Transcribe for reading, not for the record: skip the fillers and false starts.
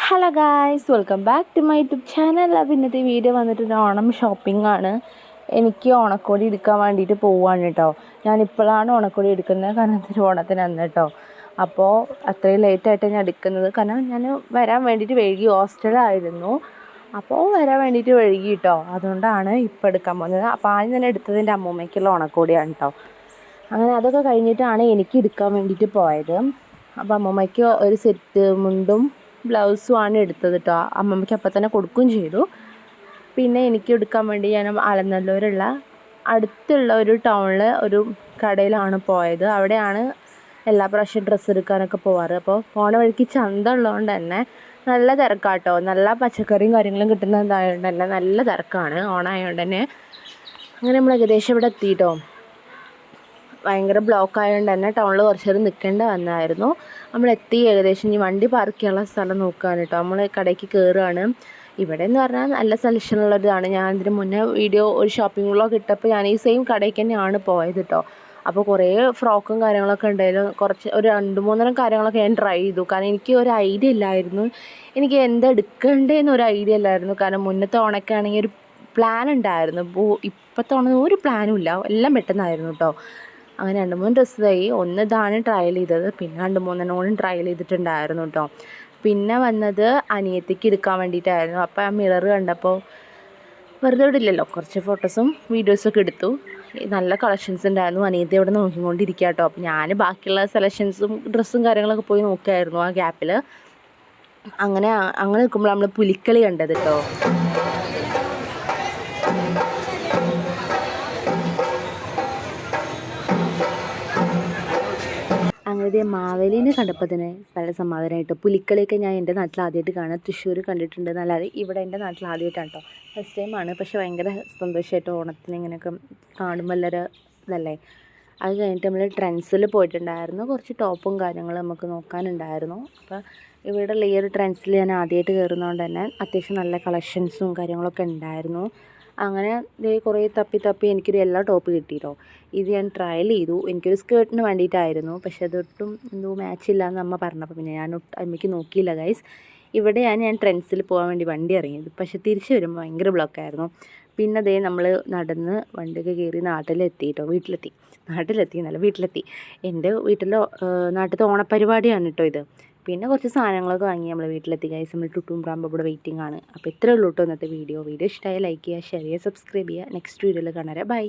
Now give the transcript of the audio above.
Hello guys, welcome back to my YouTube channel. അപ്പോൾ ഇന്നത്തെ video വന്നിട്ട് ഓണം ഷോപ്പിംഗ് ആണ്. എനിക്ക് ഓണക്കോടി എടുക്കാൻ വേണ്ടിയിട്ട് പോവാണ് കേട്ടോ. ഞാനിപ്പോഴാണ് ഓണക്കോടി എടുക്കുന്നത്, കാരണം തിരുവോണത്തിന് അന്ന് കേട്ടോ. അപ്പോൾ അത്രയും ലേറ്റായിട്ട് ഞാൻ എടുക്കുന്നത്, കാരണം ഞാൻ വരാൻ വേണ്ടിയിട്ട് വൈകി. ഹോസ്റ്റലായിരുന്നു, അപ്പോൾ വരാൻ വേണ്ടിയിട്ട് വൈകി കേട്ടോ. അതുകൊണ്ടാണ് ഇപ്പോൾ എടുക്കാൻ പോകുന്നത്. അപ്പോൾ ആദ്യം തന്നെ എടുത്തതിൻ്റെ അമ്മൂമ്മയ്ക്കുള്ള ഓണക്കോടിയാണ് കേട്ടോ. അങ്ങനെ അതൊക്കെ കഴിഞ്ഞിട്ടാണ് എനിക്ക് എടുക്കാൻ വേണ്ടിയിട്ട് പോയത്. അപ്പോൾ അമ്മൂമ്മയ്ക്ക് ഒരു സെറ്റ് മുണ്ടും ബ്ലൗസുമാണ് എടുത്തത് കേട്ടോ. അമ്മമ്മയ്ക്ക് അപ്പം തന്നെ കൊടുക്കുകയും ചെയ്തു. പിന്നെ എനിക്ക് എടുക്കാൻ വേണ്ടി ഞാൻ അലനല്ലൂരുള്ള അടുത്തുള്ള ഒരു ടൗണിൽ ഒരു കടയിലാണ് പോയത്. അവിടെയാണ് എല്ലാ പ്രാവശ്യം ഡ്രസ്സ് എടുക്കാനൊക്കെ പോവാറ്. അപ്പോൾ പോണ വഴിക്ക് ചന്ത ഉള്ളതുകൊണ്ട് തന്നെ നല്ല തിരക്കാട്ടോ. നല്ല പച്ചക്കറിയും കാര്യങ്ങളും കിട്ടുന്നതായതുകൊണ്ട് തന്നെ നല്ല തിരക്കാണ്. ഓണമായതുകൊണ്ട് തന്നെ അങ്ങനെ നമ്മൾ ഏകദേശം ഇവിടെ എത്തിയിട്ടോ. ഭയങ്കര ബ്ലോക്ക് ആയതുകൊണ്ട് തന്നെ ടൗണിൽ കുറച്ച് നേരം നിൽക്കേണ്ട വന്നായിരുന്നു. നമ്മളെത്തി ഏകദേശം. ഇനി വണ്ടി പാർക്ക് ചെയ്യാനുള്ള സ്ഥലം നോക്കാൻ കേട്ടോ. നമ്മൾ കടയ്ക്ക് കയറുകയാണ്. ഇവിടെ എന്ന് പറഞ്ഞാൽ നല്ല സെലക്ഷനുള്ളതാണ്. ഞാൻ ഇതിന് മുന്നേ ഒരു ഷോപ്പിംഗ് വ്ളോഗ് ഇട്ടപ്പോൾ ഞാൻ ഈ സെയിം കടയ്ക്ക് തന്നെയാണ് പോയത് കേട്ടോ. അപ്പോൾ കുറേ ഫ്രോക്കും കാര്യങ്ങളൊക്കെ ഉണ്ടായാലും ഒരു 2-3 കാര്യങ്ങളൊക്കെ ഞാൻ ട്രൈ ചെയ്തു. കാരണം എനിക്ക് ഒരു ഐഡിയ ഇല്ലായിരുന്നു, എനിക്ക് എന്താ എടുക്കേണ്ടതെന്നൊരു ഐഡിയ ഇല്ലായിരുന്നു. കാരണം മുന്നത്തെ ഓണക്കാണെങ്കിൽ ഒരു പ്ലാൻ ഉണ്ടായിരുന്നു. ഇപ്പോഴത്തെ ഓണം ഒരു പ്ലാനും ഇല്ല, എല്ലാം പെട്ടെന്നായിരുന്നു കേട്ടോ. അങ്ങനെ 2-3 ഡ്രസ്സായി. ഒന്ന് ഇതാണ് ട്രയൽ ചെയ്തത്, പിന്നെ 2-3 ട്രയൽ ചെയ്തിട്ടുണ്ടായിരുന്നു കേട്ടോ. പിന്നെ വന്നത് അനിയത്തിക്ക് എടുക്കാൻ വേണ്ടിയിട്ടായിരുന്നു. അപ്പോൾ ആ മിറർ കണ്ടപ്പോൾ വെറുതെ ഇടില്ലല്ലോ, കുറച്ച് ഫോട്ടോസും വീഡിയോസൊക്കെ എടുത്തു. നല്ല കളക്ഷൻസ് ഉണ്ടായിരുന്നു. അനിയത്തി അവിടെ നോക്കിക്കൊണ്ടിരിക്കുക കേട്ടോ. അപ്പോൾ ഞാൻ ബാക്കിയുള്ള സെലക്ഷൻസും ഡ്രസ്സും കാര്യങ്ങളൊക്കെ പോയി നോക്കിയായിരുന്നു ആ ഗ്യാപ്പിൽ. അങ്ങനെ നിൽക്കുമ്പോൾ നമ്മൾ പുലിക്കളി കണ്ടത് കേട്ടോ. അങ്ങനെ മാവേലിനെ കണ്ടപ്പോൾ തന്നെ നല്ല സമാധാനമായിട്ട്. പുലിക്കളിയൊക്കെ ഞാൻ എൻ്റെ നാട്ടിൽ ആദ്യമായിട്ട് കാണാം. തൃശ്ശൂർ കണ്ടിട്ടുണ്ട് എന്നല്ലാതെ ഇവിടെ എൻ്റെ നാട്ടിൽ ആദ്യമായിട്ടാണ് കേട്ടോ. ഫസ്റ്റ് ടൈമാണ്. പക്ഷേ ഭയങ്കര സന്തോഷമായിട്ട് ഓണത്തിന് ഇങ്ങനെയൊക്കെ കാണുമ്പോൾ നല്ലൊരു ഇതല്ലേ. അത് കഴിഞ്ഞിട്ട് നമ്മൾ ട്രെൻഡ്സിൽ പോയിട്ടുണ്ടായിരുന്നു. കുറച്ച് ടോപ്പും കാര്യങ്ങളും നമുക്ക് നോക്കാനുണ്ടായിരുന്നു. അപ്പോൾ ഇവിടെയുള്ള ഈ ഒരു ട്രെൻഡ്സിൽ ഞാൻ ആദ്യമായിട്ട് കയറുന്നതുകൊണ്ട് തന്നെ അത്യാവശ്യം നല്ല കളക്ഷൻസും കാര്യങ്ങളൊക്കെ ഉണ്ടായിരുന്നു. അങ്ങനെ കുറേ തപ്പി എനിക്കൊരു യെല്ലോ ടോപ്പ് കിട്ടിയിട്ടോ. ഇത് ഞാൻ ട്രയൽ ചെയ്തു. എനിക്കൊരു സ്കേർട്ടിന് വേണ്ടിയിട്ടായിരുന്നു, പക്ഷെ അതൊട്ടും എന്തോ മാച്ചില്ല എന്ന് അമ്മ പറഞ്ഞപ്പോൾ പിന്നെ ഞാൻ അമ്മയ്ക്ക് നോക്കിയില്ല ഗൈസ്. ഇവിടെയാണ് ഞാൻ ട്രെൻഡ്സിൽ പോകാൻ വേണ്ടി വണ്ടി ഇറങ്ങിയത്. പക്ഷെ തിരിച്ച് വരുമ്പോൾ ഭയങ്കര ബ്ലോക്കായിരുന്നു. പിന്നെ നമ്മൾ നടന്ന് വണ്ടിയൊക്കെ കയറി വീട്ടിലെത്തി. എൻ്റെ നാട്ടിലത്തെ ഓണപ്പരിപാടിയാണ് കേട്ടോ ഇത്. പിന്നെ കുറച്ച് സാധനങ്ങളൊക്കെ വാങ്ങി നമ്മൾ വീട്ടിലെത്തി ഗൈസ്. നമ്മൾ ടുട്ടുംബ്രാകുമ്പോൾ ഇവിടെ വെയിറ്റിംഗ് ആണ്. അപ്പോൾ ഇത്രയേ ഉള്ളൂ കേട്ടോ ഇന്നത്തെ വീഡിയോ. ഇഷ്ടമായ ലൈക്ക് ചെയ്യുക, ഷെയർ ചെയ്യുക, സബ്സ്ക്രൈബ് ചെയ്യുക. നെക്സ്റ്റ് വീഡിയോയിൽ കാണാം. ബൈ.